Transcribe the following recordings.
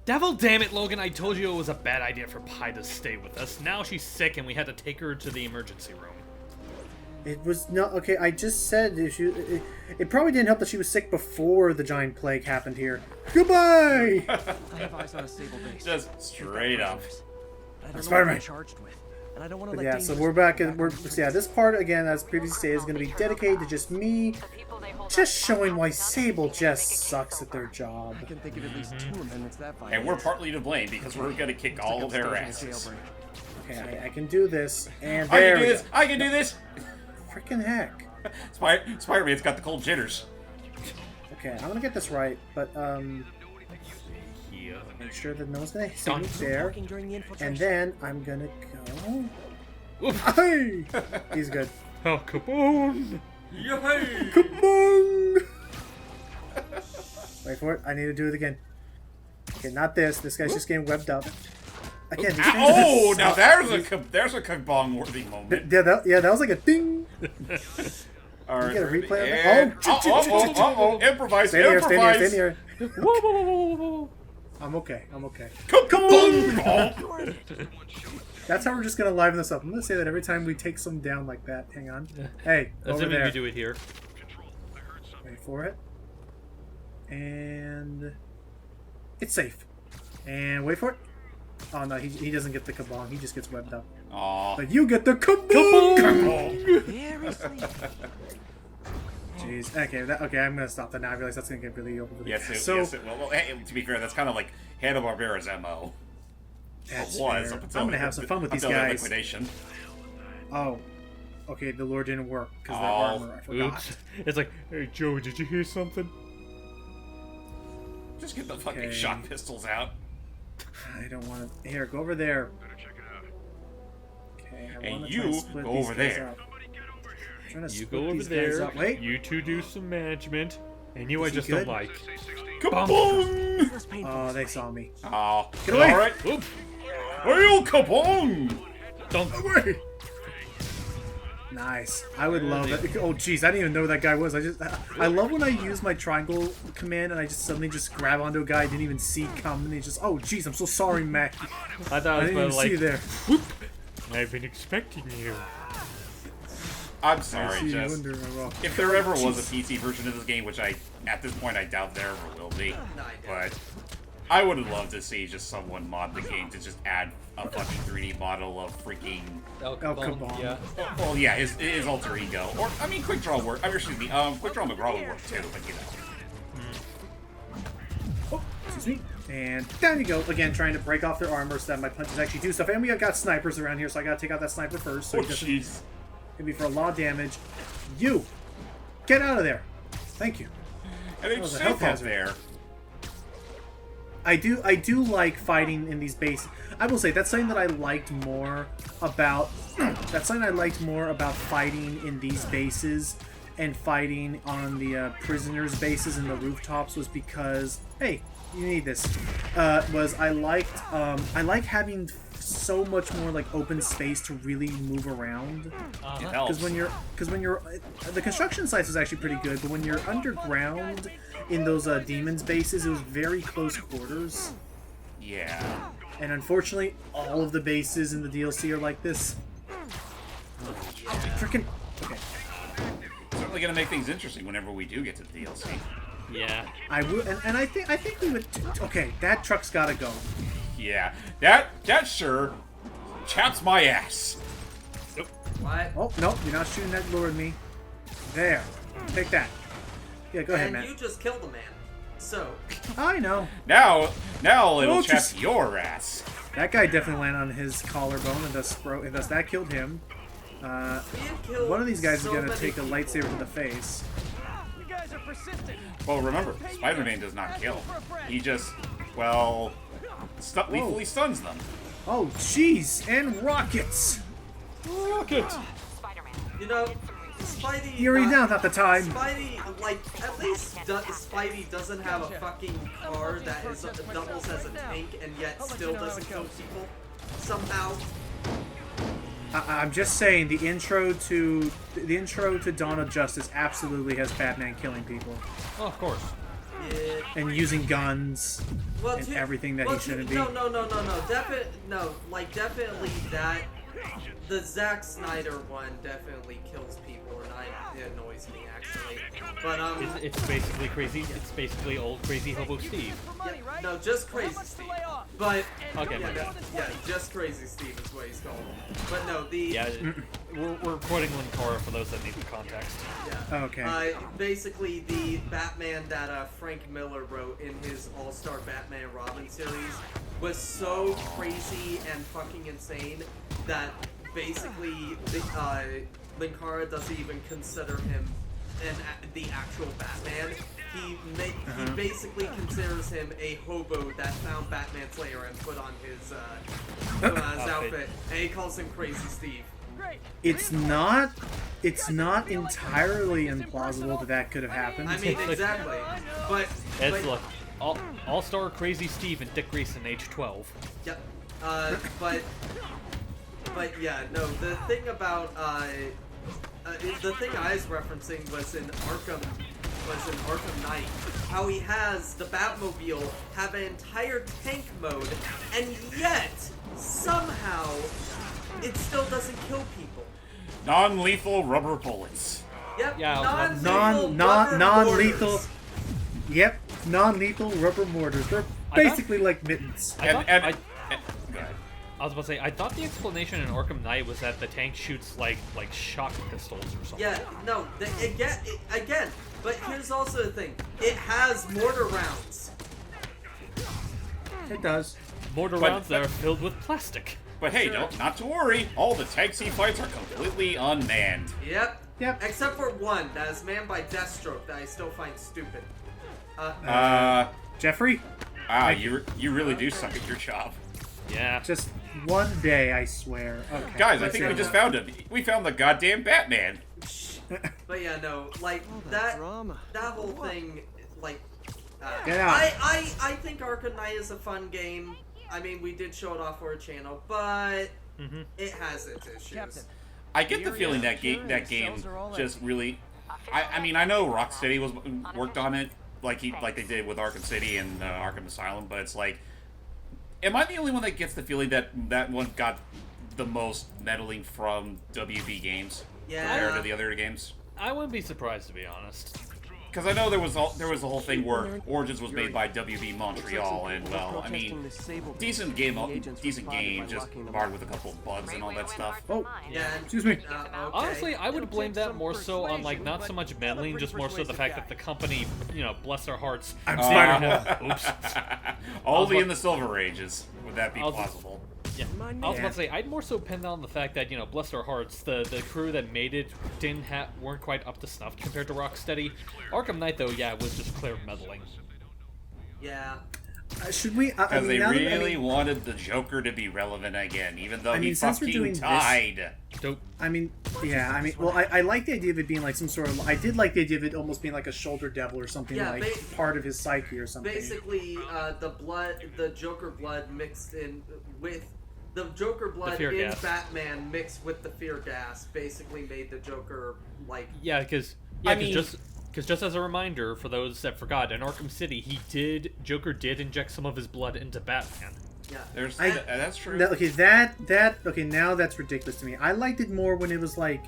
Devil damn it, Logan, I told you it was a bad idea for Pi to stay with us. Now she's sick and we had to take her to the emergency room. It was not okay. I just said it probably didn't help that she was sick before the giant plague happened here. Goodbye. I have eyes on a Sable base. Just straight up. I don't know Spider-Man. what I'm charged with, and I don't want to let Yeah, so we're back in. Yeah, this part again, as previously stated, is going to be dedicated to just me, just showing why Sable just sucks at their job. I can think of at least 2 amendments that violate. And we're partly to blame because we're gonna kick all of their asses. Okay, I can do this, and I there can do we this! go. I can do this! Freaking heck. Spider-Man's got the cold jitters. Okay, I'm gonna get this right, but Yeah. make sure that no one's gonna hit me there, and then I'm gonna go. Hey, he's good. Oh, kaboom! Yay! Kaboom! Wait for it. I need to do it again. Okay, not this. This guy's just getting webbed up. Again, these things Oh, are now so- there's a kabong-worthy moment. Yeah, that was like a ding. All right. You get a replay of and... that? Oh, improvise, Stand here, improvise. stand here, stand here. Whoa, whoa, whoa, whoa, whoa. I'm okay. I'm okay. Kabong! That's how we're just gonna liven this up. I'm gonna say that every time we take some down like that. Hang on. Hey, That's over what there. we do it here. Wait for it. And it's safe. And wait for it. Oh no, he doesn't get the kabong. He just gets webbed up. Aw. But you get the kabong. Seriously? Jeez. Okay, I'm gonna stop that now. I realize that's gonna get really over the Yes, so, yes, it will. Well, hey, to be fair, that's kind of like Hanna-Barbera's MO. that's Was fair. up until I'm gonna have some fun with these until their guys. liquidation. Oh. Okay, the lure didn't work because that Oh. armor. I forgot. Oops. It's like, hey, Joey, did you hear something? Just get the fucking Okay. shock pistols out. I don't want to. Here, go over there. Okay, I And wanna you try to split go these over guys there. up. Trying to You split go over these guys there. up. Wait. You two do some management. And you, I Is he just good? don't like. Kabong! Less painful Oh, this they way. saw me. Oh, Get away! All right. Oop. Hail kabong! Don't. Away! Nice. I would love that. Oh, jeez, I didn't even know who that guy was. I love when I use my triangle command and I just suddenly just grab onto a guy I didn't even see come and he just, oh, jeez, I'm so sorry, Mac. I thought I it didn't was even like, see you there. whoop. I've been expecting you. I'm I sorry, see you Jess. under my rock. If there ever was a PC version of this game, which at this point, I doubt there ever will be, but I would have loved to see just someone mod the game to just add a fucking 3D model of freaking. El Kabong. Yeah. Well, yeah, his alter ego, or I mean, Quick Draw work. I mean, excuse me, Quick Draw McGraw would work too, but you know. Oh, excuse me. And down you go. Again, trying to break off their armor so that my punches actually do stuff. And we got snipers around here, so I gotta take out that sniper first. So Oh, he doesn't jeez. hit me for a lot of damage. You! Get out of there! Thank you. And That it's was a safe health up hazard. there. I do like fighting in these bases. I will say that's something that I liked more about fighting in these bases and fighting on the prisoners' bases and the rooftops was because, hey, you need this. Was I like having so much more like open space to really move around. It helps. Because when you're the construction sites is actually pretty good, but when you're underground in those demons bases, it was very close quarters. Yeah. And unfortunately, all of the bases in the DLC are like this. Freaking okay. Certainly gonna make things interesting whenever we do get to the DLC. Yeah. I will, and I think we would. Okay, that truck's gotta go. Yeah. That sure chaps my ass. What? Oh no, you're not shooting that lure at me. There, take that. Yeah, go ahead, And man. you just killed a man. So, I know. Now it'll Oh, chap just- your ass. That guy definitely landed on his collarbone, and thus that killed him. we have killed One of these guys so is gonna many take a people. lightsaber to the face. You guys are persistent. Well, remember, Spider-Man does not kill. He just, well, lethally stuns them. Oh, jeez, and rockets. Rocket! You know, Spidey. Yuri, now not the time. Spidey, like, at least Spidey doesn't have a fucking car that is doubles as a tank and yet still doesn't kill people somehow. I'm just saying the intro to Dawn of Justice absolutely has Batman killing people. Oh, of course. and using guns Well, and everything that he shouldn't be. No, definitely that. The Zack Snyder one definitely kills people, and it annoys me actually. But It's basically crazy. It's basically old crazy hobo Steve. yeah, no, just crazy Steve. But Okay, yeah, my bad. yeah, just crazy Steve is what he's called. But no, Yeah, we're quoting Linkara for those that need the context. yeah. Okay. Basically, the Batman that Frank Miller wrote in his All-Star Batman Robin series was so crazy and fucking insane that basically Linkara doesn't even consider him the actual Batman. He basically considers him a hobo that found Batman's lair and put on his outfit, and he calls him Crazy Steve. It's not entirely implausible that could have happened. I mean, exactly. But Look, All-Star Crazy Steve and Dick Grayson, age 12. Yep. But yeah, no. The thing about the thing I was referencing was in Arkham Knight, how he has the Batmobile have an entire tank mode, and yet somehow it still doesn't kill people. Non-lethal rubber bullets. Yep. Yeah, non-lethal. mortars. Yep, non-lethal rubber mortars. They're basically like mittens. Go ahead. I was about to say, I thought the explanation in Arkham Knight was that the tank shoots like shock pistols or something. Yeah, no, again, but here's also the thing. It has mortar rounds. It does. Mortar rounds that are filled with plastic. But hey, Sure. not to worry. All the tanks he fights are completely unmanned. Yep. Except for one that is manned by Deathstroke that I still find stupid. Jeffrey, You really do suck at your job. Yeah. just one day, I swear. Okay. Guys, I let's think see. we just found him. We found the goddamn Batman. But yeah, no, like that whole thing, like, Get out. I think Arkham Knight is a fun game. I mean, we did show it off for a channel, but it has its issues. I get the feeling that game just really. I mean, I know Rocksteady worked on it like they did with Arkham City and Arkham Asylum, but it's like, am I the only one that gets the feeling that one got the most meddling from WB Games compared to the other games? I wouldn't be surprised, to be honest. Because I know there was a whole thing where Origins was made by WB Montreal, and well, I mean, decent game, just marred with a couple of bugs and all that stuff. Oh, Yeah. excuse me. Okay. Honestly, I would blame that more so on, like, not so much meddling, just more so the fact that the company, bless their hearts. I'm Spider-Man. Oops. Only in the Silver Ages would that be plausible. Yeah. I was about to say, I'd more so pin down the fact that, bless their hearts, the crew that made it weren't quite up to snuff compared to Rocksteady. Arkham Knight, though, was just clear meddling. Yeah. Should we? I Because mean, they now that- really wanted the Joker to be relevant again, even though he since we're fucking doing this- died. Dope. Well, I like the idea of it being like some sort of. I did like the idea of it almost being like a shoulder devil or something, Yeah, like part of his psyche or something. Basically, the Joker blood mixed in with. The Joker blood fear in gas. Batman mixed with the fear gas basically made the Joker, like... Yeah, because just as a reminder, for those that forgot, in Arkham City, Joker did inject some of his blood into Batman. Yeah. That's true. Okay, now that's ridiculous to me. I liked it more when it was like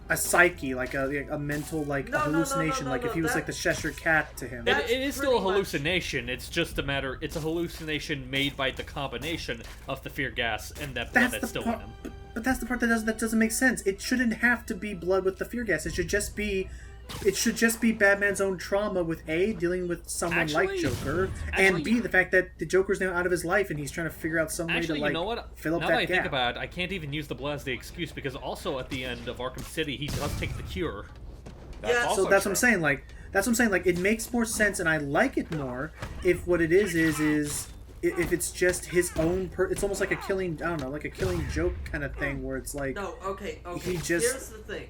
a psyche, like a mental, like a hallucination, like if he was like the Cheshire Cat to him. That- It is still a pretty much- hallucination. It's just a matter. It's a hallucination made by the combination of the fear gas and that blood that's still in him. But that's the part that doesn't make sense. It shouldn't have to be blood with the fear gas. It should just be Batman's own trauma with A, dealing with someone like Joker, and B, the fact that the Joker's now out of his life and he's trying to figure out some way to like you know what? fill up now that that I think gap. about it, I can't even use the blood as the excuse because also at the end of Arkham City, he does take the cure. That's Yeah, also So that's true. what I'm saying. Like it makes more sense, and I like it more if what it is if it's just his own. It's almost like a killing. I don't know, like a Killing Joke kind of thing, where it's like No, okay. He just- Here's the thing.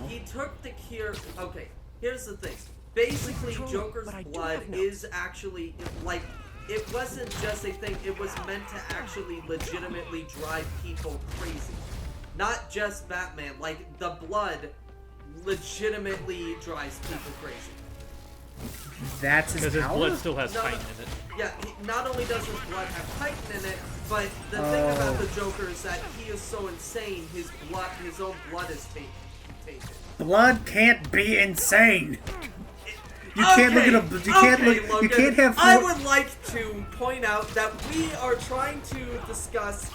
He took the cure... Okay, here's the thing. Basically, Joker's blood is actually, like... It wasn't just a thing. It was meant to actually legitimately drive people crazy. Not just Batman. Like, the blood legitimately drives people crazy. That's his Because his power? blood still has No, Titan in it. Yeah, not only does his blood have Titan in it, but the thing about the Joker is that he is so insane, his own blood is tainted. Blood can't be insane. You can't look at a. You can't look. Logan, You can't have. I would like to point out that we are trying to discuss.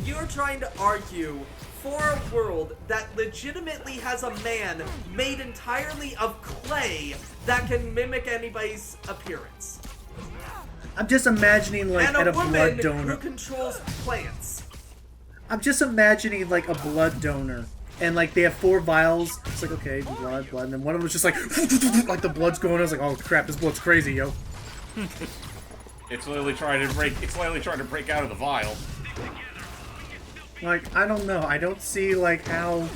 You are trying to argue for a world that legitimately has a man made entirely of clay that can mimic anybody's appearance, I'm just imagining like and at a a woman blood who donor. controls plants. I'm just imagining like a blood donor, and like they have 4 vials. It's like okay, blood, and then one of them was just like like the blood's going. I was like, oh crap, this blood's crazy, yo. It's literally trying to break. It's literally trying to break out of the vial. Like I don't know. I don't see like how.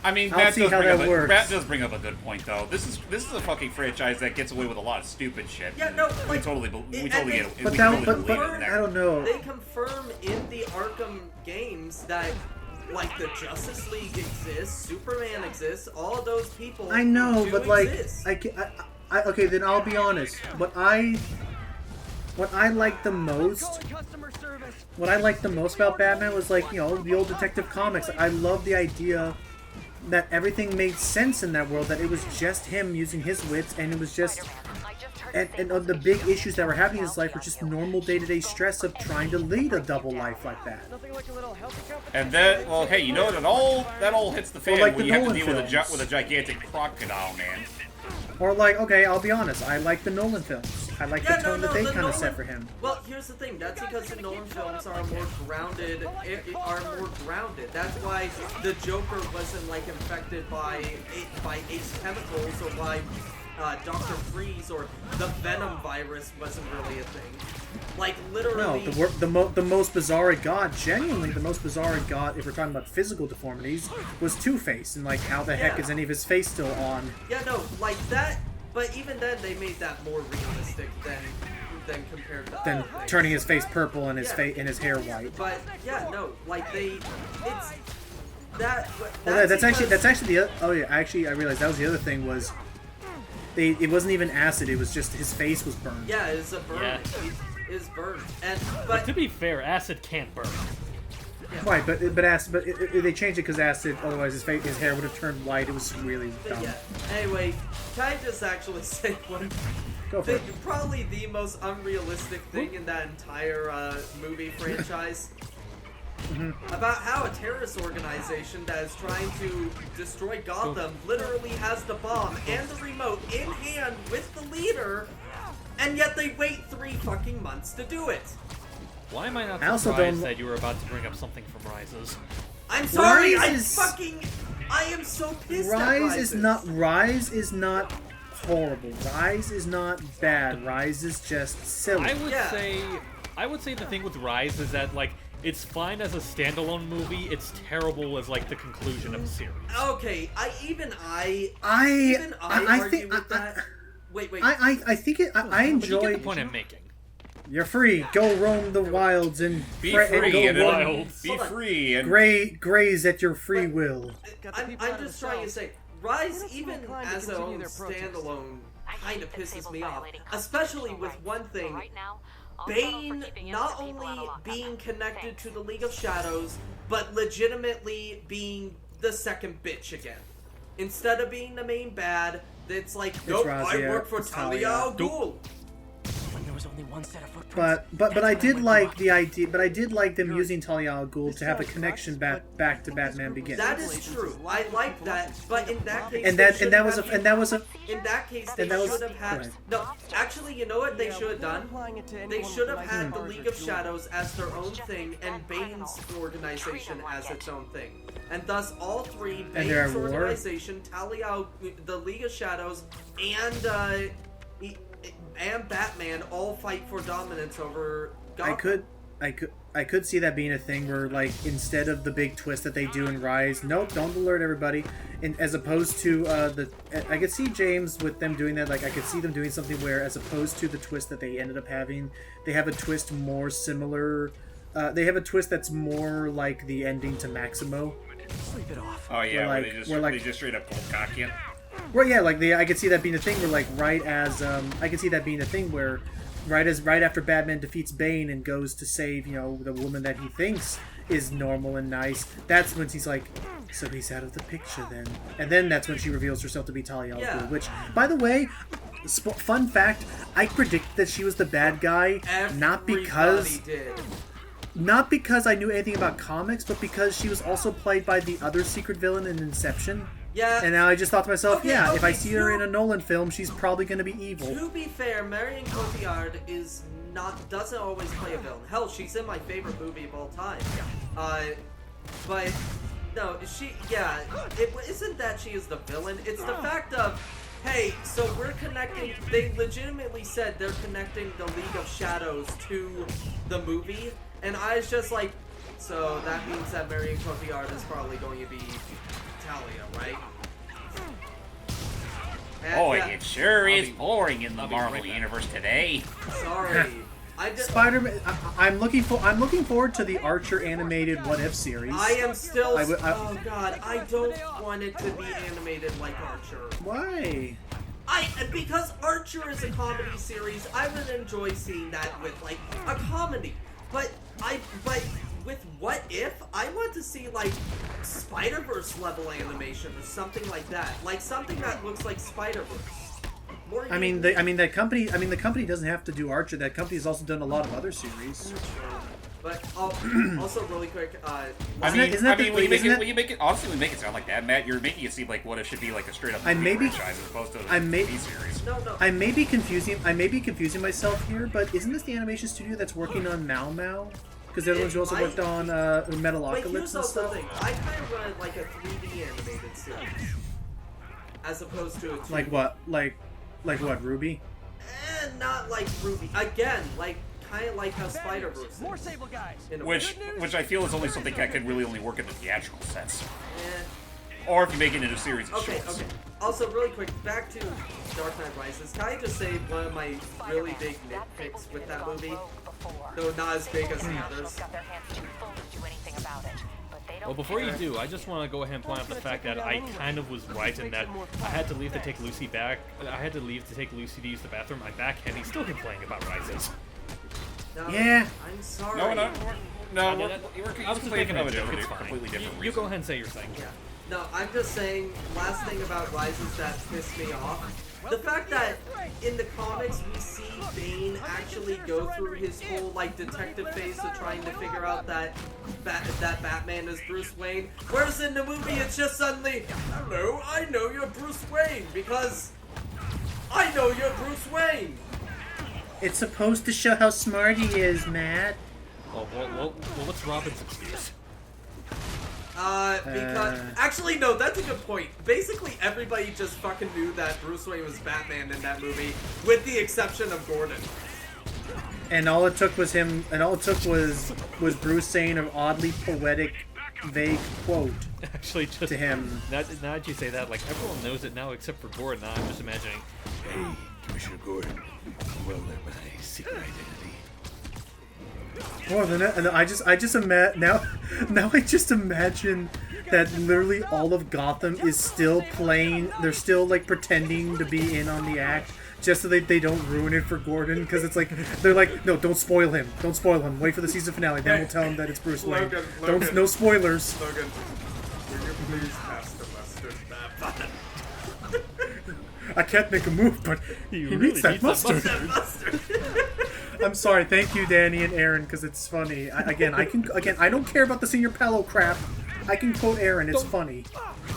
I mean, I'll see how that works. That does bring up a good point, though. This is a fucking franchise that gets away with a lot of stupid shit. Yeah, no, we like, totally get it. But we that, totally but believe it in there. I don't know. They confirm in the Arkham games that, like, the Justice League exists, Superman exists, all of those people. I know, do but like exist. okay, then I'll be honest. What I like the most. What I liked the most about Batman was like, you know, the old Detective Comics. I love the idea that everything made sense in that world, that it was just him using his wits, and it was just... And the big issues that were happening in his life were just normal day-to-day stress of trying to lead a double life like that. And then, well, hey, you know that all hits the fan like when the you have to Nolan deal films. with a gigantic crocodile, man. Or like, okay, I'll be honest, I like the Nolan films. I like the tone that they kind of set for him. Well, here's the thing. That's because the Nolan films are more grounded. That's why the Joker wasn't like infected by Ace chemicals, or why Dr. Freeze or the Venom virus wasn't really a thing. Like literally. No, the most bizarre it got, genuinely the most bizarre it got, if we're talking about physical deformities, was Two-Face, and like how the heck is any of his face still on? Yeah, no, like that. But even then, they made that more realistic than compared to Then other things. turning his face purple and his his hair white. But yeah, no, like it's that. Well, that's actually because- the other, oh yeah, I realized that was the other thing was it wasn't even acid, it was just his face was burned. Yeah, it's a burn. Yeah. It's burned, and But to be fair, acid can't burn. Right, but acid, they changed it because acid. Otherwise, his hair would have turned white. It was really dumb. yeah. Anyway, can I just actually say one? Go for it. Probably the most unrealistic thing in that entire movie franchise. About how a terrorist organization that is trying to destroy Gotham literally has the bomb and the remote in hand with the leader, and yet they wait 3 fucking months to do it. Why am I not I also surprised don't- that you were about to bring up something from Rises? I'm sorry, Rise I am so pissed at Rise Rises. is not horrible. Rise is not bad. Rise is just silly. I would say the thing with Rise is that like it's fine as a standalone movie. It's terrible as like the conclusion of a series. Okay, I I argue think with that. Wait. I think it. I But you enjoy. get the point I'm making. You're free. Go roam the wilds and Be and free go and run- wild. be Hold on. free and graze at your free will. I'm just trying to say, Rise, even as a own standalone, kind of pisses me off. Especially with one thing, Bane not only being connected to the League of Shadows, but legitimately being the second bitch again. Instead of being the main bad, it's like, nope, I Raziel, work for it's Talia al Talia. Ghul. When there was only one set of footprints. But I did like the idea. But I did like them using Talia al Ghul to have a connection back to Batman Begins. That is true. I like that, but in that case, And they that should and that have was a had- and that was a In that case, they And that was- should have go had. ahead. No, actually, you know what they should have done? They should have had the League of Shadows as their own thing and Bane's organization as its own thing. And thus, all three, And they're Bane's at war? organization, Talia, the League of Shadows, and Batman all fight for dominance over Gotham. I could see that being a thing where, like, instead of the big twist that they do in Rise, nope, don't alert everybody, and as opposed to I could see James with them doing that. Like, I could see them doing something where, as opposed to the twist that they ended up having, they have a twist more similar. They have a twist that's more like the ending to Maximo. Sleep it off. oh yeah, We're where like- they just we're like- they just straight up cold cock you. Right, yeah, like I could see that being a thing where, like, I could see that being a thing where, right after Batman defeats Bane and goes to save, the woman that he thinks is normal and nice, that's when he's like, so he's out of the picture then. And then that's when she reveals herself to be Talia al Ghul, Yeah. which, by the way, fun fact, I predicted that she was the bad guy, not because I knew anything about comics, but because she was also played by the other secret villain in Inception. Yeah. And now I just thought to myself, Okay, if I see her so- in a Nolan film, she's probably going to be evil. To be fair, Marion Cotillard doesn't always play a villain. Hell, she's in my favorite movie of all time. But no, it isn't that she is the villain. It's the fact of, hey, so we're connecting. They legitimately said they're connecting the League of Shadows to the movie, and I was just like, so that means that Marion Cotillard is probably going to be Talia, right? And, Boy, yeah, it sure is be- boring in the I'll be Marvel right back. universe today. sorry. I just. Spider-Man. I'm looking forward to the Archer animated What If series. I am still. oh god, I don't want it to be animated like Archer. Why? Because Archer is a comedy series, I would enjoy seeing that with like a comedy. But with What If, I want to see like Spider-Verse level animation or something like that. Like something that looks like Spider-Verse. The company doesn't have to do Archer. That company has also done a lot of other series. But also really quick, When you make it honestly, we make it sound like that, Matt, you're making it seem like what it should be like a straight up I movie may be- franchise as opposed to a I may- TV series. no. I may be confusing myself here, but isn't this the animation studio that's working on Mau Mau? Because they're the ones who also worked on Wait, Metalocalypse here's and also the stuff. thing. I kind of wanted like a 3D animated series. As opposed to a 2D. Like what? Like what? Ruby? Not like Ruby. Again, like kind of like how Spider-Verse More is. Sable guys. In a way. Which I feel is only something that could really only work in the theatrical sense. Eh. Or if you make it into a series of Okay. shorts. Also, really quick, back to Dark Knight Rises. Can I just say one of my really big nitpicks with that movie? Though not as big as the others. Well, before you do, I just want to go ahead and point out the fact that I kind of was right in that I had to leave to take Lucy back. I had to leave to take Lucy to use the bathroom. I'm back, and he's still complaining about Rises. No, Yeah. I'm sorry. No, I was just making a joke. It's fine. completely different You reason. go ahead and say your thing. Yeah. No, I'm just saying, last thing about Rises that pissed me off. The fact that in the comics we see Bane actually go through his whole like detective phase of trying to figure out that Batman is Bruce Wayne, whereas in the movie it's just suddenly, hello, I know you're Bruce Wayne because I know you're Bruce Wayne. It's supposed to show how smart he is, Matt. Well, what's Robin's excuse? Because actually no, that's a good point. Basically everybody just fucking knew that Bruce Wayne was Batman in that movie, with the exception of Gordon. And all it took was was Bruce saying an oddly poetic, vague quote Actually, just to him. Now that you say that, like everyone knows it now except for Gordon. Now I'm just imagining. Hey, Commissioner Gordon, well, my secret identity. More than that, and I just now I just imagine that literally all of Gotham is still playing. They're still like pretending to be in on the act, just so they don't ruin it for Gordon. Because it's like they're like, no, don't spoil him. Don't spoil him. Wait for the season finale. Then we'll tell him that it's Bruce Wayne. Logan. No spoilers. Logan, will you please pass the mustard, Batman? I can't make a move, but he really needs that needs that mustard. Mustard. I'm sorry. Thank you, Danny and Aaron, because it's funny. I don't care about the Senior Palo crap. I can quote Aaron. It's funny.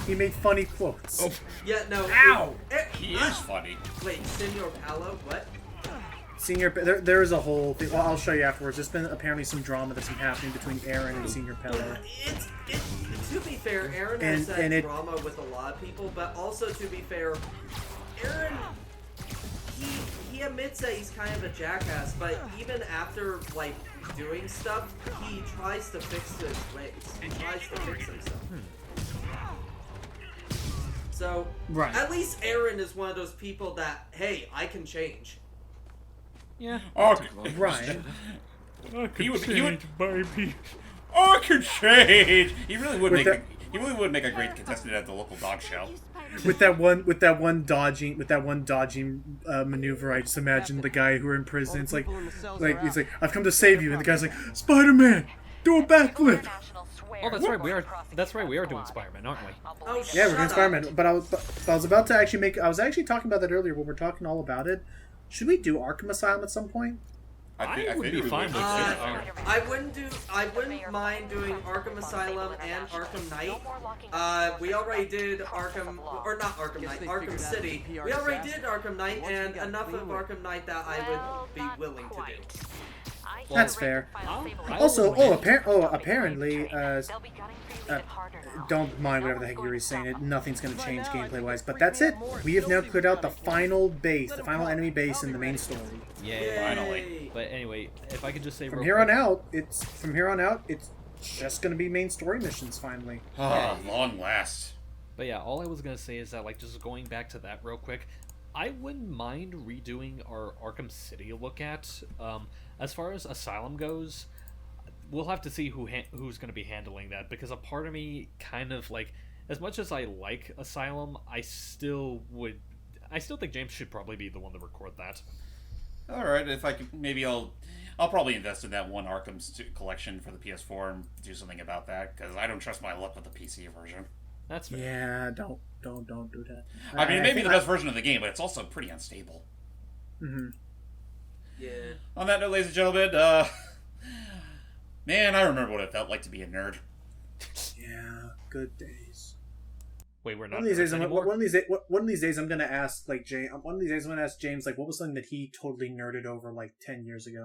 He made funny quotes. Oh, Yeah, no. Ow! He is funny. Wait, Senor Palo? What? Senior, there is a whole thing. Well, I'll show you afterwards. There's been apparently some drama that's been happening between Aaron and Senior Palo. To be fair, Aaron has had drama with a lot of people, but also to be fair, Aaron, he admits that he's kind of a jackass, but even after like doing stuff, he tries to fix his ways. He tries to fix himself. So, Right. at least Aaron is one of those people that, hey, I can change. yeah. Right. He would. I can change. He really would With make. He really would make a great contestant at the local dog show. With that one dodging maneuver, I just imagine the guy who are in prison. It's like he's like, I've come to save you, and the guy's like, Spider-Man, do a backflip. Oh, that's right. We are doing Spider-Man, aren't we? Oh, Yeah, we're doing shut Spider-Man. up. But I was about to actually make. I was actually talking about that earlier when we were talking all about it. Should we do Arkham Asylum at some point? I would be fine with it. I wouldn't mind doing Arkham Asylum and Arkham Knight. We already did Arkham, or not Arkham Knight, Arkham City. We already did Arkham Knight, and enough of Arkham Knight that I would be willing to do. That's fair. I Also, will- apparently, don't mind whatever the heck Yuri's saying. Nothing's going to change gameplay-wise, but that's it. We have now cleared out the final base, the final enemy base in the main story. Yay. Finally. But anyway, if I could just say From real here quick- on out, it's just going to be main story missions finally. Oh, long last. But yeah, all I was gonna say is that, like, just going back to that real quick, I wouldn't mind redoing our Arkham City look at. As far as Asylum goes, we'll have to see who's gonna be handling that, because a part of me kind of like, as much as I like Asylum, I still think James should probably be the one to record that. All right, if I could, maybe I'll probably invest in that one Arkham collection for the PS4 and do something about that, because I don't trust my luck with the PC version. That's fair. Yeah, don't do that. I mean, it may be the best version of the game, but it's also pretty unstable. Mm-hmm. Yeah. On that note, ladies and gentlemen, man, I remember what it felt like to be a nerd. Yeah, good days. Wait, we're not One of these days, anymore? one of these days, I'm gonna ask like James. One of these days, I'm gonna ask James like, what was something that he totally nerded over like 10 years ago.